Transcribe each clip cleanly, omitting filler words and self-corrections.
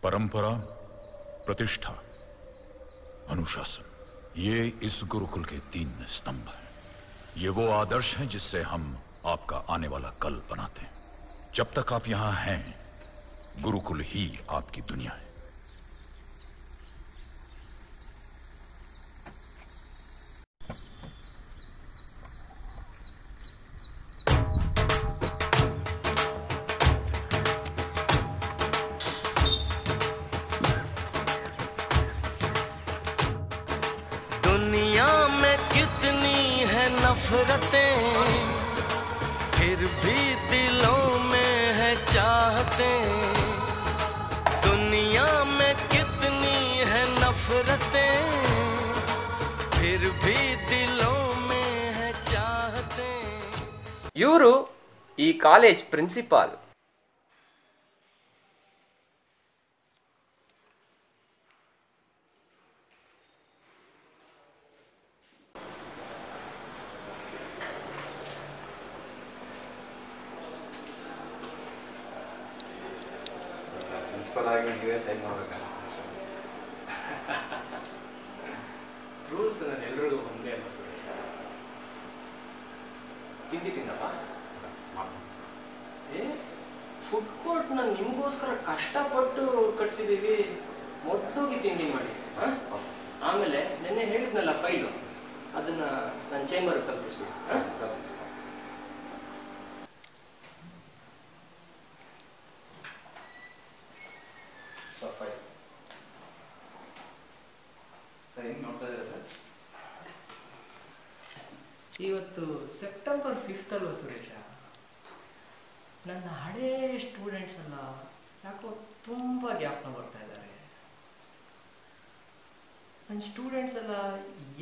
परंपरा, प्रतिष्ठा, अनुशासन, ये इस गुरुकुल के 3 स्तंभ हैं। ये वो आदर्श हैं जिससे हम आपका आने वाला कल बनाते हैं। जब तक आप यहां हैं, गुरुकुल ही आपकी दुनिया है। दुनिया में कितनी है नफरतें, फिर भी दिलों में है चाहतें। दुनिया में कितनी है नफरतें, फिर भी दिलों में है चाहतें। ಇವರು ಈ ಕಾಲೇಜ್ ಪ್ರಿನ್ಸಿಪಾಲ್. ರೂಲ್ಸ್ ಎಲ್ರಿಗೂ ಒಂದೇ ಅಲ್ಲ ಸರ್. ತಿಂಡಿ ತಿನ್ನಪ್ಪ. ಫುಡ್ ಕೋರ್ಟ್ನ ನಿಮಗೋಸ್ಕರ ಕಷ್ಟಪಟ್ಟು ಕಟ್ಸಿದ್ದೀವಿ, ಮೊದಲೋಗಿ ತಿಂಡಿ ಮಾಡಿ. ಆಮೇಲೆ ನಿನ್ನೆ ಹೇಳಿದ್ನಲ್ಲ ಫೈಲು, ಅದನ್ನ ನನ್ನ ಚೇಂಬರ್ಗೆ ತಲುಪಿಸ್ಬಿಟ್ಟು. ಇವತ್ತು ಸೆಪ್ಟೆಂಬರ್ 5th ಅಲ್ವ ಸುರೇಶ? ನನ್ನ ಹಳೇ ಸ್ಟೂಡೆಂಟ್ಸ್ ಎಲ್ಲ ಯಾಕೋ ತುಂಬ ಜ್ಞಾಪನ ಬರ್ತಾ ಇದ್ದಾರೆ. ನನ್ನ ಸ್ಟೂಡೆಂಟ್ಸ್ ಎಲ್ಲ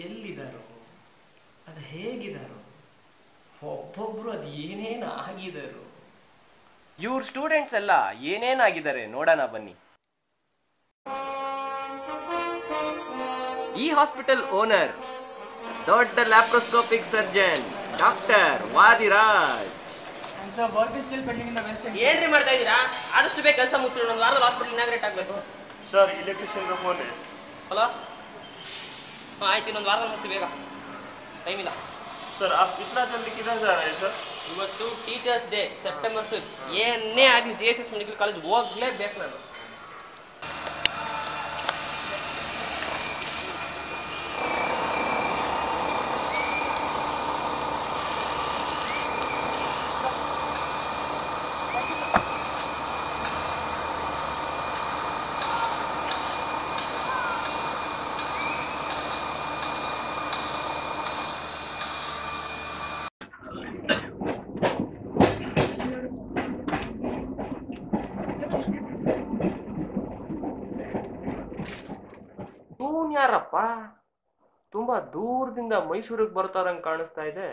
ಎಲ್ಲಿದ್ದಾರೋ, ಅದು ಹೇಗಿದ್ದಾರೋ, ಒಬ್ಬೊಬ್ರು ಅದು ಏನೇನು ಆಗಿದ್ದಾರೋ. ಇವ್ರ ಸ್ಟೂಡೆಂಟ್ಸ್ ಎಲ್ಲ ಏನೇನಾಗಿದ್ದಾರೆ ನೋಡೋಣ ಬನ್ನಿ. ಈ ಹಾಸ್ಪಿಟಲ್ ಓನರ್ ದೊಡ್ಡ ಲ್ಯಾಪ್ರೋಸ್ಕೋಪಿಕ್ ಸರ್ಜನ್ ಡಾಕ್ಟರ್ ವಾದಿರಾಜ್. ಏನ್ರಿ ಮಾಡ್ತಾ ಇದ್ದೀರಾ? ಆದಷ್ಟು ಬೇಗ ಕೆಲಸ ಮುಗಿಸ್ರಿ, ಒಂದು ವಾರದಲ್ಲಿ ಹಾಸ್ಪಿಟಲ್ ಇನಾಗ್ರೇಟ್ ಆಗಬೇಕು. Sir electrician phone. ಹಲೋ, ಆಯ್ತು, ಇನ್ನೊಂದು ವಾರದಲ್ಲಿ ಮುಗಿಸಿ ಬೇಗ, ಟೈಮ್ ಇಲ್ಲ. ಸರ್ आप इतना जल्दी किधर जा रहे हैं सर? ಇವತ್ತು ಟೀಚರ್ಸ್ ಡೇ, ಸೆಪ್ಟೆಂಬರ್ 5th. ಏನೇ ಆಗಲಿ JSS ಮೆಡಿಕಲ್ ಕಾಲೇಜ್ ಹೋಗ್ಲೇಬೇಕು ನಾನು. ಯಾರಪ್ಪ ತುಂಬಾ ದೂರದಿಂದ ಮೈಸೂರಿಗೆ ಬರ್ತಾರಂಗ್ ಕಾಣಿಸ್ತಾ ಇದೆ.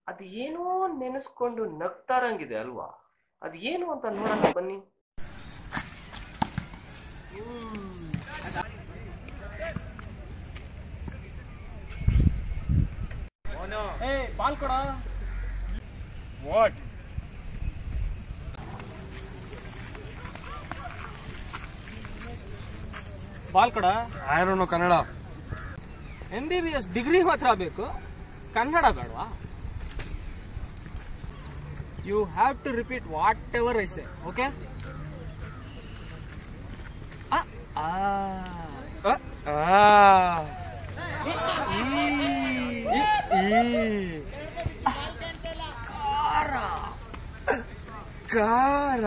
ಅದು ಏನೋ ನೆನೆಸ್ಕೊಂಡು ನಗ್ತಾರಂಗಿದೆ ಅಲ್ವಾ? ಅದು ಏನು ಅಂತ ನೋಡೋಣ ಬನ್ನಿ. ಪಾಲ್ ಕೊಡ. What? ಪಾಲ್ ಕೊಡ. I don't know Kannada. MBBS degree ಮಾತ್ರ ಬೇಕು, ಕನ್ನಡ ಬೇಡವಾ? You have to repeat whatever I say, okay? ಖಾರ.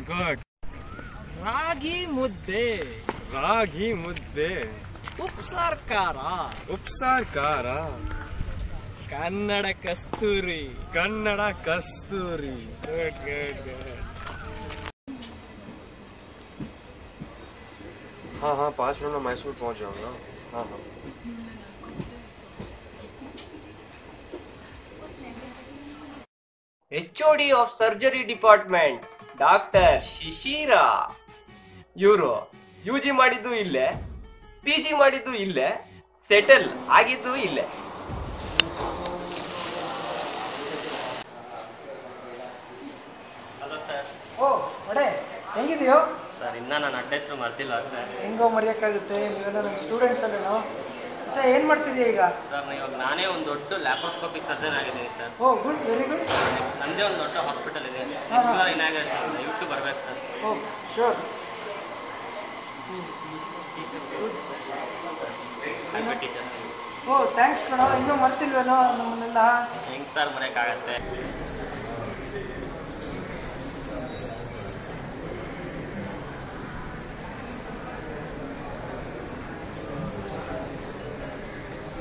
ಗುಡ್. ರಾಗಿ ಮುದ್ದೆ. ರಾಗಿ ಮುದ್ದೆ. ಉಪ್ಸಾರ್ ಖಾರ. ಉಪ್ಸಾರ್ ಖಾರ. ಕನ್ನಡ ಕಸ್ತೂರಿ. ಕನ್ನಡ ಕಸ್ತೂರಿ. Good good good. हाँ हाँ 5 मिनट में मैसूर पहुंच जाऊंगा. हाँ हाँ. HOD of Surgery Department, Dr. Shishira. ಇವರು UG ಮಾಡಿದ್ದು ಇಲ್ಲೇ, PG ಮಾಡಿದ್ದು ಇಲ್ಲೇ, ಸೆಟಲ್ ಆಗಿದ್ದು ಇಲ್ಲೇ. Hello sir. ಓ ಒಡೆ ಹೆಂಗಿದೆಯೋ ಸರ್ ಇನ್ನೂ ನನ್ನ ಅಡ್ರೆಸ್ರು ಮರ್ತಿಲ್ಲ ಸರ್. ಹೆಂಗೋ ಮರೆಯೋಕ್ಕಾಗುತ್ತೆ, ನೀವೆಲ್ಲ ನಮ್ಮ ಸ್ಟೂಡೆಂಟ್ಸ್ ಅಲ್ಲೇನೋ. ಮತ್ತೆ ಏನು ಮಾಡ್ತಿದ್ಯಾ ಈಗ? ಸರ್ ಇವಾಗ ನಾನೇ ಒಂದು ದೊಡ್ಡ ಲ್ಯಾಪ್ರೋಸ್ಕೋಪಿಕ್ ಸರ್ಜನ್ ಆಗಿದ್ದೀನಿ ಸರ್. ಓ ಗುಡ್, ವೆರಿ ಗುಡ್. ನನ್ನದೇ ಒಂದು ದೊಡ್ಡ ಹಾಸ್ಪಿಟಲ್ ಇದೆ. ನೆಕ್ಸ್ಟ್ ವಾರ ಇನಾಗ್ರೇಷನ್ ದಯವಿಟ್ಟು ಬರ್ಬೇಕು ಸರ್. ಓ ಶೋರ್. ಟೀಚರ್. ಓ ಥ್ಯಾಂಕ್ಸ್ ಕಣೋ, ಇನ್ನೂ ಮರ್ತಿಲ್ವೇನೋ ನಮ್ಮನ್ನೆಲ್ಲ? ಹೆಂಗೆ sir ಮರೆಯೋಕ್ಕಾಗತ್ತೆ?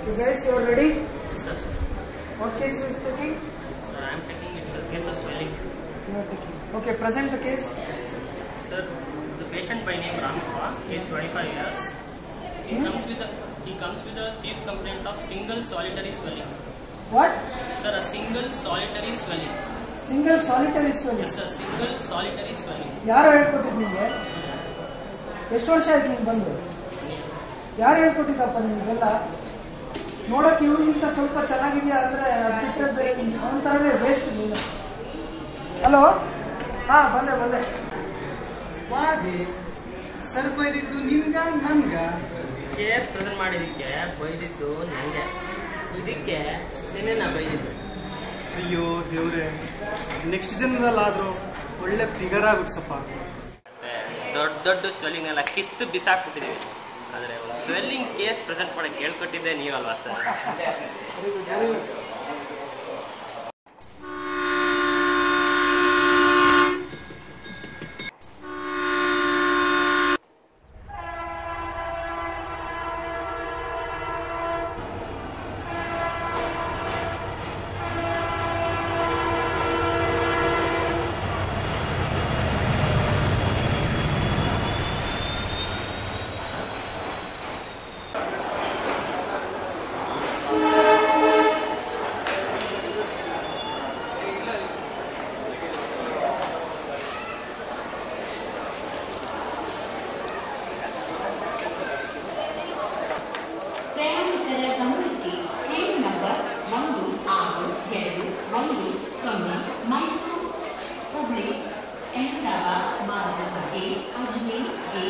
You guys, you are ready? Sir, What case is taking? sir, I am taking it's a case of swelling. You are taking. Okay, present the case. Sir, the patient by name Ramappa, he is 25 years. He comes with a chief complaint of single solitary swelling. What? Sir, a single solitary swelling. Single solitary swelling. Yes, sir, single solitary swelling. ಯಾರು ಹೇಳ್ಕೊಟ್ಟಿದ್ದು ನಿಮಗೆ? ಎಷ್ಟು ವರ್ಷ ಆಯ್ತು ನಿಮ್ಗೆ ಬಂದು? ಯಾರು ಹೇಳ್ಕೊಟ್ಟಿದ್ದಪ್ಪ ನಿಮಗೆಲ್ಲ? ನೋಡಕ್ಕೆ ಇವ್ರಿಗಿಂತ ಸ್ವಲ್ಪ ಚೆನ್ನಾಗಿದೆಯಾ ಅಂದ್ರೆ ಬಿಟ್ಟರೆ ಬೇರೆ ಅವನ ಥರನೇ ವೇಸ್ಟ್ ನೀನು. ಹಲೋ, ಹಾಂ ಬಂದೆ. ವಾದಿ ಸರ್ ಬೈದಿದ್ದು ನಿಮ್ಗ ನನ್ಗ? ಕೇಸ್ ಪ್ರೆಸೆಂಟ್ ಮಾಡಿದ್ದಕ್ಕೆ ಬೈದಿದ್ದು ನನಗೆ, ಇದಕ್ಕೆ ನಿನ್ನೆ ನಾ ಬೈದಿದ್ದು. ಅಯ್ಯೋ ದೇವ್ರೆ, ನೆಕ್ಸ್ಟ್ ಜನ್ಮದಲ್ಲಾದ್ರೂ ಒಳ್ಳೆ ಫಿಗರ್ ಆಗ್ಬಿಡ್ಸಪ್ಪ. ದೊಡ್ಡ ದೊಡ್ಡ ಸ್ವೆಲ್ಲಿಂಗ್ ಎಲ್ಲ ಕಿತ್ತು ಬಿಸಾಕ್ಬಿಟ್ಟಿದ್ದೀವಿ. ಆದರೆ ಒಂದು ಸ್ವೆಲ್ಲಿಂಗ್ ಕೇಸ್ ಪ್ರೆಸೆಂಟ್ ಮಾಡೋಕ್ಕೆ ಹೇಳ್ಕೊಟ್ಟಿದ್ದೆ ನೀವಲ್ವಾ ಸರ್? ಪ್ರಯಾಣಿಕರ ಗಮನಕ್ಕೆ ಟ್ರೈನ್ ನಂಬರ್ 1621 ಮೈಸೂರು ಹುಬ್ಳಿ ಅಹಮದಾಬಾದ್ ಮಾರ್ಗಕ್ಕೆ ಅಜ್ಮೇರ್ಗೆ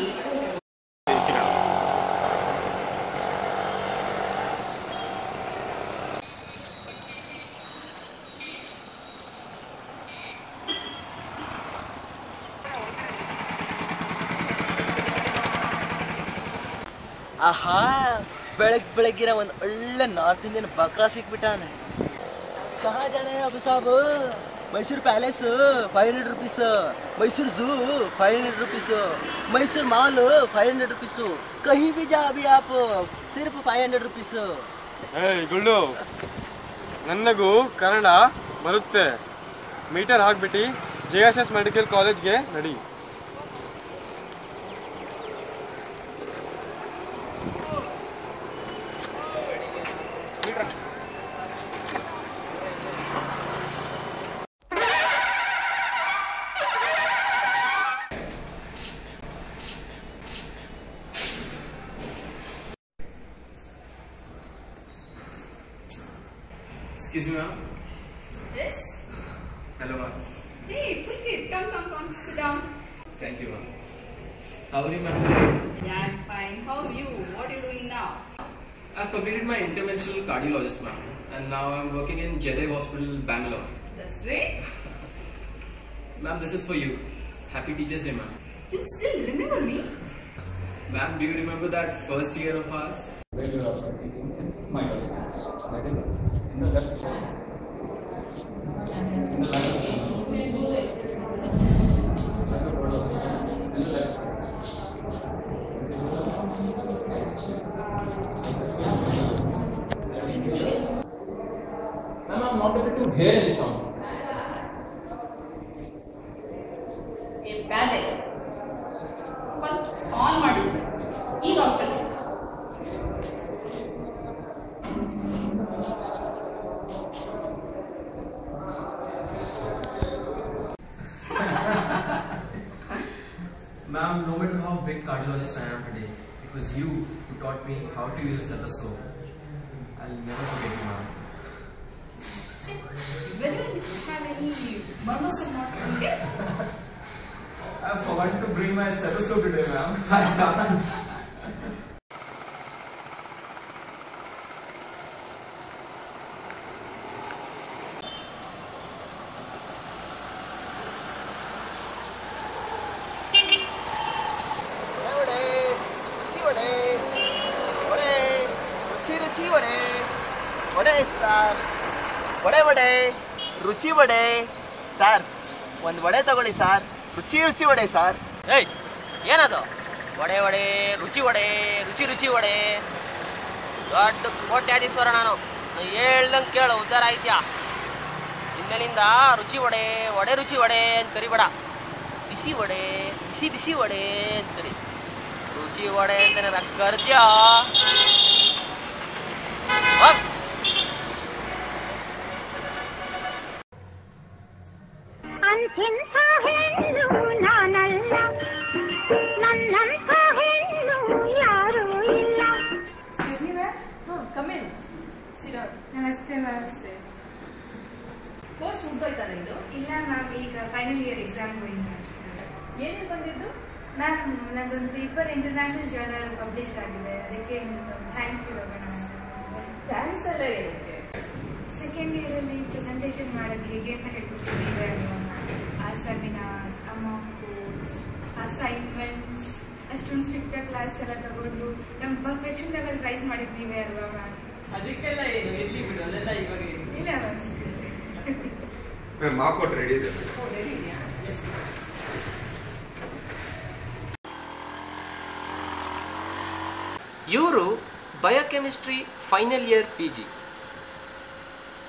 ಆಹಾ, ಬೆಳಗ್ಗಿನ ಒಂದು ಒಳ್ಳೆ ನಾರ್ತ್ ಇಂಡಿಯನ್ ಬಕ್ರಾ ಸಿಕ್ಬಿಟ್ಟಾನೆ. ಕಹಾ ಜಾನೆ ಅಬು ಸಾಬ್? Mysuru palace 500 rupees, Mysuru zoo 500 rupees, Mysuru mall 500 rupees, ಕहीं भी जा अभी आप सिर्फ 500 rupees. ಗುಳ್ಳು, ನನಗೂ ಕನ್ನಡ ಬರುತ್ತೆ. ಮೀಟರ್ ಹಾಕ್ಬಿಟ್ಟು JSS ಮೆಡಿಕಲ್ ಕಾಲೇಜ್ಗೆ ನಡಿ. Excuse me, ma'am. Yes? Hello, ma'am. Hey, Pulkit, come, sit down. Thank you, ma'am. How are you, ma'am? Yeah, I'm fine. How are you? What are you doing now? I've completed my interventional cardiologist, ma'am, and now I'm working in Jaidev Hospital, Bangalore. That's great. Ma'am, this is for you. Happy Teachers Day, ma'am. You still remember me? Ma'am, do you remember that first year of ours? Where you are taking is my body. That is in the left side. In the left side. Ma'am, I'm not able to hear any sound. A panic. First on ಮಾಡಿ ಈಗ of ಮಾಡಿ. Ma'am, no matter how cardiologist I am today. It was you who taught me how to use stethoscope. I'll never forget you, ma'am. Whether you have any murmurs or not, okay? I forgot to bring my stethoscope today, ma'am. I can't. ರುಚಿ vada sir, ಒಂದು ವಡೆ ತಗೊಳ್ಳಿ sir. ರುಚಿ ರುಚಿ vada sir. ಏಯ್, ಏನದು ವಡೆ ವಡೆ ರುಚಿ ವಡೆ ರುಚಿ ರುಚಿ ವಡೆ? ದೊಡ್ಡ ಕೋಟ್ಯಾಧೀಶ್ವರ ನಾನು ಹೇಳ್ದಂಗೆ ಕೇಳು, ಉದ್ಧಾರ ಆಯ್ತ್ಯಾ? ಇನ್ಮೇಲಿಂದ ರುಚಿ ವಡೆ ವಡೆ ರುಚಿ ವಡೆ ಅಂತ ಕರಿಬೇಡ. ಬಿಸಿ ವಡೆ ಬಿಸಿ ಬಿಸಿ ವಡೆ ಅಂತ ಕರಿ. ರುಚಿ ವಡೆ ಅಂತ ನನಗೆ ಕರ್ದ್ಯಾ? ಅಂಥೆಂಥ ಹೆಣ್ಣು ನಾನಲ್ಲ, ನನ್ನಂಥ ಹೆಣ್ಣು ಯಾರೂ ಇಲ್ಲ. ನಮಸ್ತೆ ಮ್ಯಾಮ್. ಕೋರ್ಸ್ ಮುಗ್ದೋಯ್ತಾ ನಿಮ್ದು? ಇಲ್ಲ ಮ್ಯಾಮ್, ಈಗ ಫೈನಲ್ ಇಯರ್ ಎಕ್ಸಾಮ್ ಗೋಯಿಂಗ್. ಏನೇನು ಬಂದಿದ್ದು? ಮ್ಯಾಮ್, ನಂದೊಂದು ಪೇಪರ್ ಇಂಟರ್ನ್ಯಾಷನಲ್ ಜರ್ನಲ್ ಪಬ್ಲಿಷ್ ಆಗಿದೆ, ಅದಕ್ಕೆ ಥ್ಯಾಂಕ್ಸ್ ಹೇಳೋಣ. ಥ್ಯಾಂಕ್ಸ್ ಅಲ್ಲ ಏನಕ್ಕೆ? ಸೆಕೆಂಡ್ ಇಯರ್ ಅಲ್ಲಿ ಪ್ರೆಸೆಂಟೇಷನ್ ಮಾಡೋದು ಹೇಗೆ ಅಂತ ಹೇಳ್ಕೊಟ್ಟಿದ್ದೀವಿ ಅಲ್ವಾ? ಆ ಸೆಮಿನಾರ್ಸ್, ಆ ಮಾಕ್ ಕೋರ್ಸ್, ಅಸೈನ್ಮೆಂಟ್ಸ್, ಅಷ್ಟೊಂದು ಸ್ಟ್ರಿಕ್ಟ್ ಕ್ಲಾಸ್ ಎಲ್ಲ ತಗೊಂಡು ನಮ್ಮ ಪರ್ಫೆಕ್ಷನ್ ಲೆವೆಲ್ ರೈಸ್ ಮಾಡಿದ್ದೀವಿ ಅಲ್ವಾ ಮ್ಯಾಮ್? ಅದಕ್ಕೆಲ್ಲ ಏನು ಇರ್ಲಿ ಬಿಡು, ಅಲ್ಲೆಲ್ಲ ಇವಾಗ ಇಲ್ಲ ಮ್ಯಾಮ್. ಮಾಕ್ ಕೋರ್ಟ್ ರೆಡಿ ಇದೆ. ಇವರು ಬಯೋಕೆಮಿಸ್ಟ್ರಿ ಫೈನಲ್ ಇಯರ್ PG.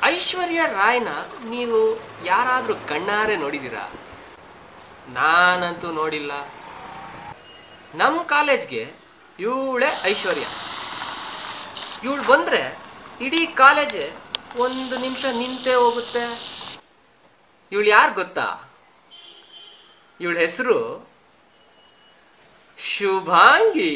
ಐಶ್ವರ್ಯ ರಾಯ್ನ ನೀವು ಯಾರಾದರೂ ಕಣ್ಣಾರೆ ನೋಡಿದ್ದೀರಾ? ನಾನಂತೂ ನೋಡಿಲ್ಲ. ನಮ್ಮ ಕಾಲೇಜ್ಗೆ ಇವಳೇ ಐಶ್ವರ್ಯ. ಇವಳು ಬಂದರೆ ಇಡೀ ಕಾಲೇಜೇ ಒಂದು ನಿಮಿಷ ನಿಂತೇ ಹೋಗುತ್ತೆ. ಇವಳು ಯಾರು ಗೊತ್ತಾ? ಇವಳ ಹೆಸರು ಶುಭಾಂಗಿ.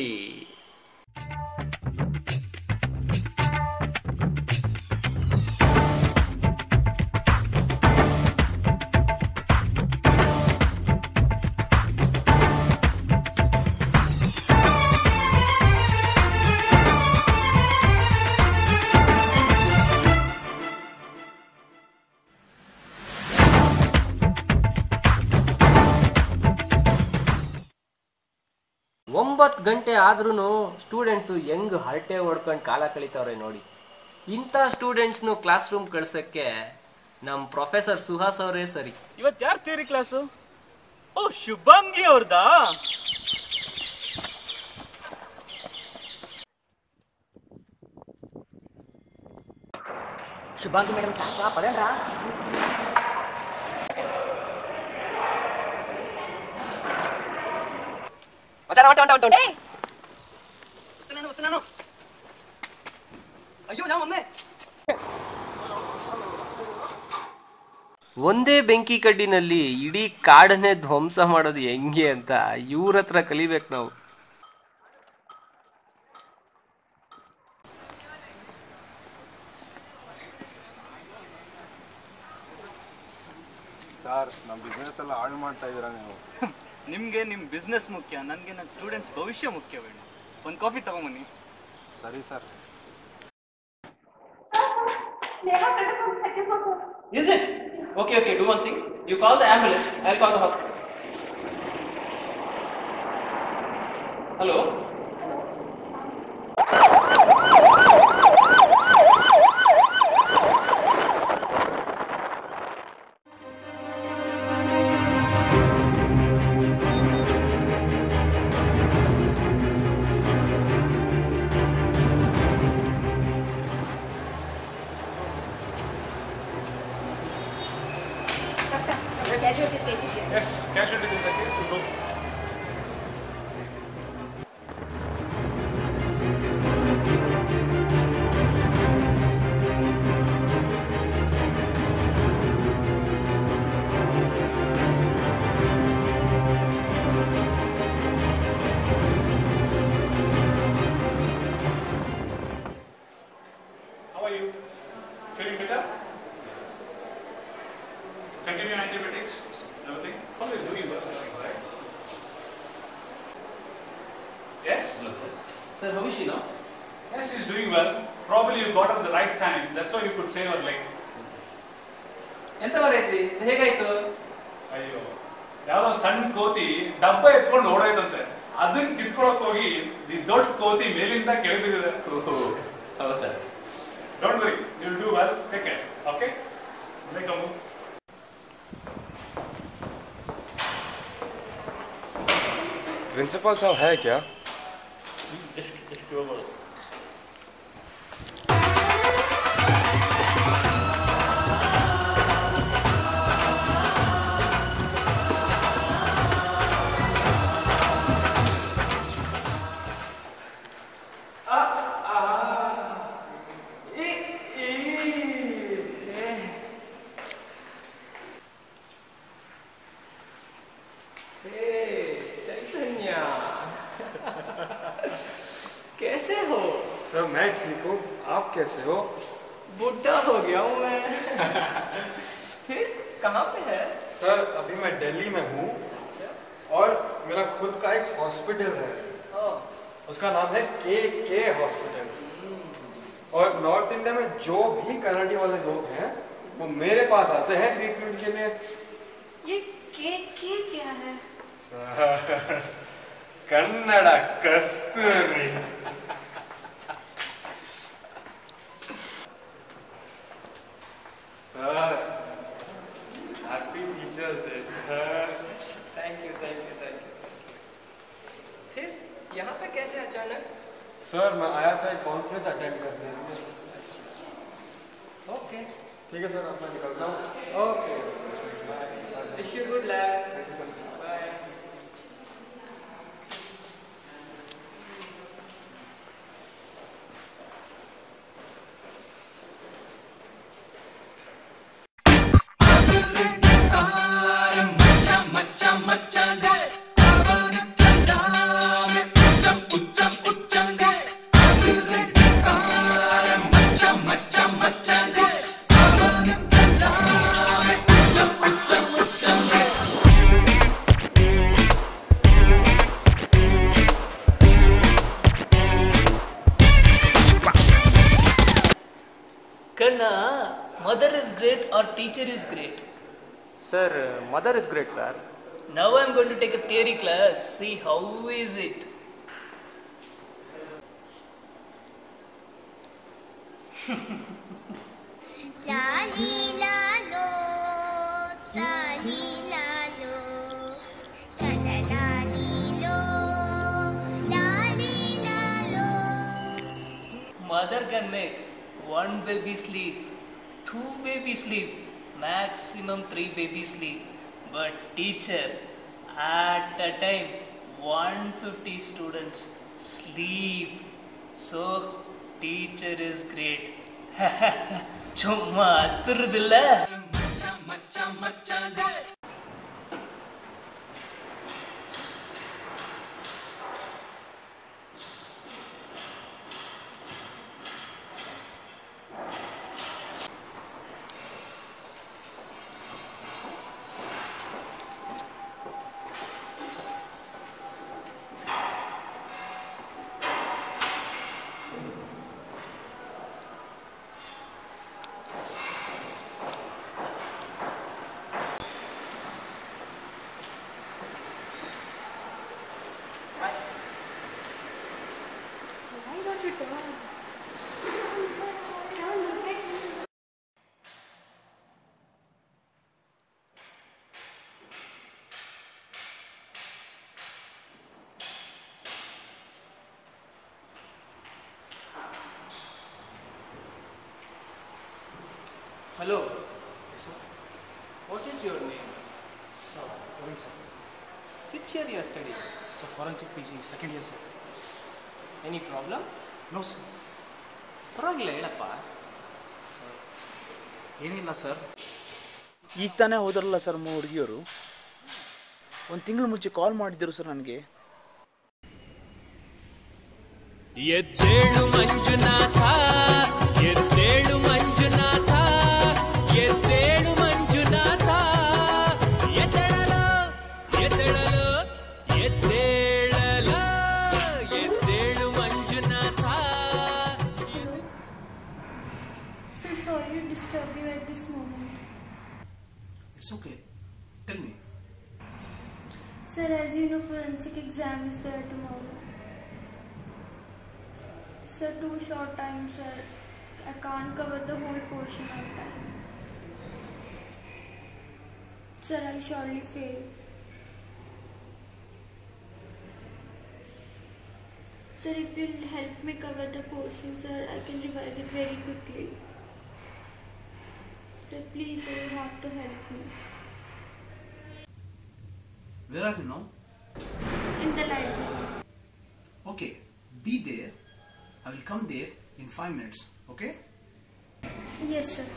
ಒಂಬತ್ತು ಗಂಟೆ ಆದ್ರೂ ಸ್ಟೂಡೆಂಟ್ಸು ಹೆಂಗ್ ಹರಟೆ ಹೊಡ್ಕೊಂಡು ಕಾಲ ಕಳೀತಾವ್ರೆ ನೋಡಿ. ಇಂಥ ಸ್ಟೂಡೆಂಟ್ಸ್ನು ಕ್ಲಾಸ್ ರೂಮ್ ಕಳ್ಸಕ್ಕೆ ನಮ್ಮ ಪ್ರೊಫೆಸರ್ ಸುಹಾಸ್ ಅವರೇ ಸರಿ. ಇವತ್ತು ಯಾರು ಥಿಯರಿ ಕ್ಲಾಸು? ಓ, ಶುಭಾಂಗಿ ಅವ್ರದಾ? Shubhangi madam class ಪದೇನ್ರಾ? ಒಂದೇ ಬೆಂಕಿ ಕಡ್ಡಿನಲ್ಲಿ ಇಡೀ ಕಾಡನ್ನೇ ಧ್ವಂಸ ಮಾಡೋದು ಹೆಂಗೆ ಅಂತ ಇವ್ರ ಹತ್ರ ಕಲಿಬೇಕು ನಾವು. ಸರ್, ನಮ್ಮ ಬಿಸ್ನೆಸ್ ಎಲ್ಲ ಹಾಳು ಮಾಡ್ತಾ ಇದ್ದೀರಾ ನೀವು. ನಿಮಗೆ ನಿಮ್ಮ ಬಿಸ್ನೆಸ್ ಮುಖ್ಯ, ನನಗೆ ನನ್ನ ಸ್ಟೂಡೆಂಟ್ಸ್ ಭವಿಷ್ಯ ಮುಖ್ಯ. ಬೇಡ, ಒಂದು ಕಾಫಿ ತಗೊಂಬನ್ನಿ. ಸರಿ sir. Is it? Okay, do one thing. You call the ambulance, I'll call the hospital. Hello? Yes, casualty is the case. We'll go. Feeling better? Continue antibiotics, everything. How are you doing well? Right? Yes? Sir, how is she now? Yes, she's doing well. Probably you got her at the right time. That's why you could save her leg. ಎಂತ ಬರೈತಿ ಹೇಗಾಯ್ತು? ಅಯ್ಯೋ, ಯಾವ್ದೋ ಸಣ್ಣ ಕೋತಿ ಡಬ್ಬ ಎತ್ಕೊಂಡು ಓಡಾಯ್ತಂತೆ. ಅದನ್ನ ಕಿತ್ಕೊಳಕ್ ಹೋಗಿ ಈ ದೊಡ್ಡ ಕೋತಿ ಮೇಲಿಂದ ಕೆಳಬಿದ್ದಿದೆ. ಹೌದಾ? Don't worry, you'll do well. Take care. Okay? Make a move. Principal साहब है क्या? कैसे हो? सर मैं ठीक हूँ, आप कैसे हो? बुढ़ा हो गया हूँ मैं। फिर कहाँ पे है? सर अभी मैं दिल्ली में हूँ और मेरा खुद का एक हॉस्पिटल है। उसका नाम है के हॉस्पिटल। और नॉर्थ इंडिया में जो भी कनाडा वाले लोग हैं वो मेरे पास आते हैं ट्रीटमेंट के लिए। ये के क्या है? कन्नड़ कस्तूरी। Sir happy teachers day sir. Thank you. फिर यहाँ पे कैसे अचानक? सर मैं आया था एक कॉन्फ्रेंस अटेंड करने। ओके ठीक है सर, अब मैं निकलता हूँ। Okay, wish you good luck. Thank you sir. Bye. Kanna, mother is great or teacher is great? Sir, mother is great, sir. Now I'm going to take a theory class. See how is it? Mother can make one baby sleep, two baby sleep, maximum 3 baby sleep. But teacher, at a time 150 students sleep. So teacher is great. Chumma athurudilla. Hello. Yes, sir. What is your name? Sir, Praveen sir. Which year you are studying? So forensic PG, second year sir. Any problem? No sir. ಪರವಾಗಿಲ್ಲ ಹೇಳಪ್ಪ. ಏನಿಲ್ಲ sir, ಈಗ ತಾನೇ ಹೋದ್ರಲ್ಲ sir ನಮ್ಮ ಹುಡುಗಿಯವರು. ಒಂದು ತಿಂಗಳು ಮುಂಚೆ ಕಾಲ್ ಮಾಡಿದ್ದರು ಸರ್ ನನಗೆ. ಎದ್ದೇಳು ಮಂಜುನಾಥ, ಎದ್ದೇಳು Manjunatha. disturb you at this moment. It's okay. Tell me. Sir, as you know, forensic exam is there tomorrow. Sir, too short time, sir. I can't cover the whole portion on time. Sir, I'll surely fail. Sir, if you'll help me cover the portion, sir, I can revise it very quickly. Sir, please, sir, you have to help me. Where are you now? In the library. Okay, be there. I will come there in 5 minutes. Okay? Yes, sir.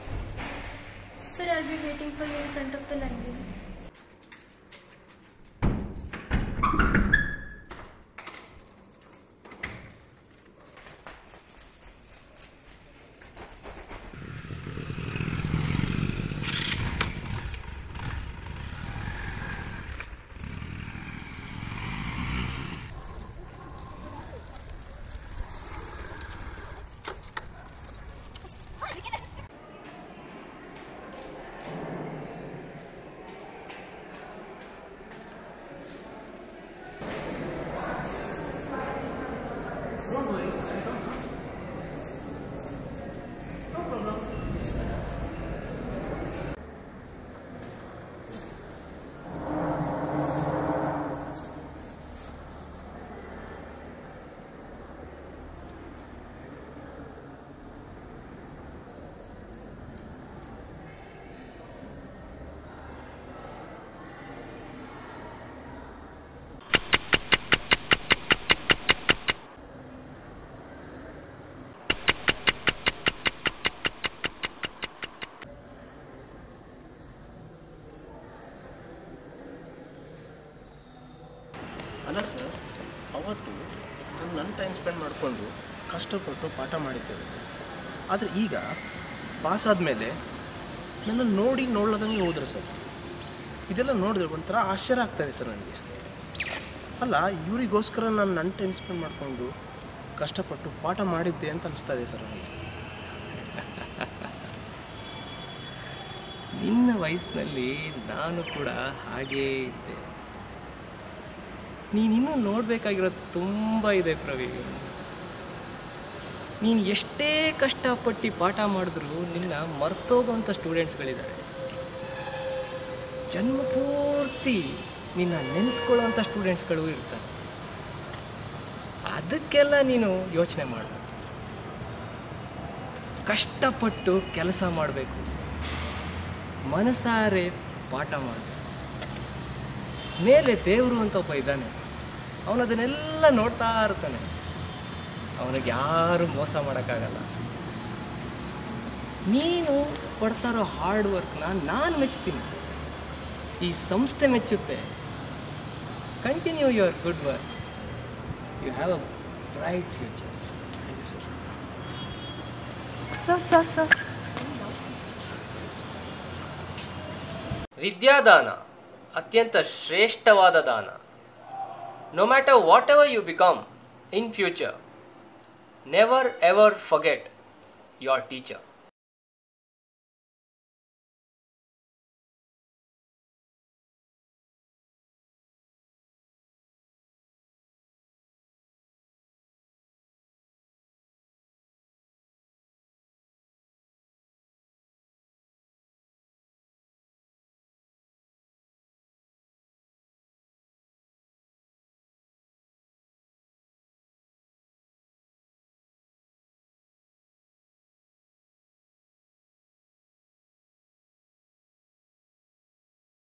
Sir, I'll be waiting for you in front of the library. ಅಲ್ಲ sir, ಅವತ್ತು ನನ್ನ time spend ಮಾಡಿಕೊಂಡು ಕಷ್ಟಪಟ್ಟು ಪಾಠ ಮಾಡಿದ್ದೇವೆ. ಆದರೆ ಈಗ pass ಆದಮೇಲೆ ನನ್ನನ್ನು ನೋಡಿ ನೋಡ್ಲದಂಗೆ ಹೋದ್ರೆ ಸರ್, ಇದೆಲ್ಲ ನೋಡಿದ್ರೆ ಒಂಥರ ಆಶ್ಚರ್ಯ ಆಗ್ತಾಯಿದೆ ಸರ್ ನನಗೆ. ಅಲ್ಲ, ಇವರಿಗೋಸ್ಕರ ನಾನು ನನ್ನ ಟೈಮ್ ಸ್ಪೆಂಡ್ ಮಾಡಿಕೊಂಡು ಕಷ್ಟಪಟ್ಟು ಪಾಠ ಮಾಡಿದ್ದೆ ಅಂತ ಅನಿಸ್ತಾ ಇದೆ ಸರ್ ನನಗೆ. ನಿನ್ನ ವಯಸ್ಸಿನಲ್ಲಿ ನಾನು ಕೂಡ ಹಾಗೇ ಇದ್ದೆ. ನೀನಿನ್ನೂ ನೋಡಬೇಕಾಗಿರೋದು ತುಂಬ ಇದೆ ಪ್ರವೀಣ್. ನೀನು ಎಷ್ಟೇ ಕಷ್ಟಪಟ್ಟು ಪಾಠ ಮಾಡಿದ್ರೂ ನಿನ್ನ ಮರ್ತೋಗೋಂಥ ಸ್ಟೂಡೆಂಟ್ಸ್ಗಳಿದ್ದಾರೆ. ಜನ್ಮ ಪೂರ್ತಿ ನಿನ್ನ ನೆನೆಸ್ಕೊಳ್ಳೋವಂಥ ಸ್ಟೂಡೆಂಟ್ಸ್ಗಳು ಇರ್ತಾರೆ. ಅದಕ್ಕೆಲ್ಲ ನೀನು ಯೋಚನೆ ಮಾಡಬೇಕು. ಕಷ್ಟಪಟ್ಟು ಕೆಲಸ ಮಾಡಬೇಕು, ಮನಸಾರೆ ಪಾಠ ಮಾಡಬೇಕು. ಮೇಲೆ ದೇವರು ಅಂತ ಒಬ್ಬ ಇದ್ದಾನೆ, ಅವನದನ್ನೆಲ್ಲ ನೋಡ್ತಾ ಇರ್ತಾನೆ. ಅವನಿಗೆ ಯಾರು ಮೋಸ ಮಾಡೋಕ್ಕಾಗಲ್ಲ. ನೀನು ಪಡ್ತಾ ಇರೋ ಹಾರ್ಡ್ ವರ್ಕ್ನ ನಾನು ಮೆಚ್ತೀನಿ, ಈ ಸಂಸ್ಥೆ ಮೆಚ್ಚುತ್ತೆ. Continue your good work. You have a bright future. Thank you sir. ವಿದ್ಯಾದಾನ ಅತ್ಯಂತ ಶ್ರೇಷ್ಠವಾದ ದಾನ. No matter whatever you become in future, never ever forget your teacher.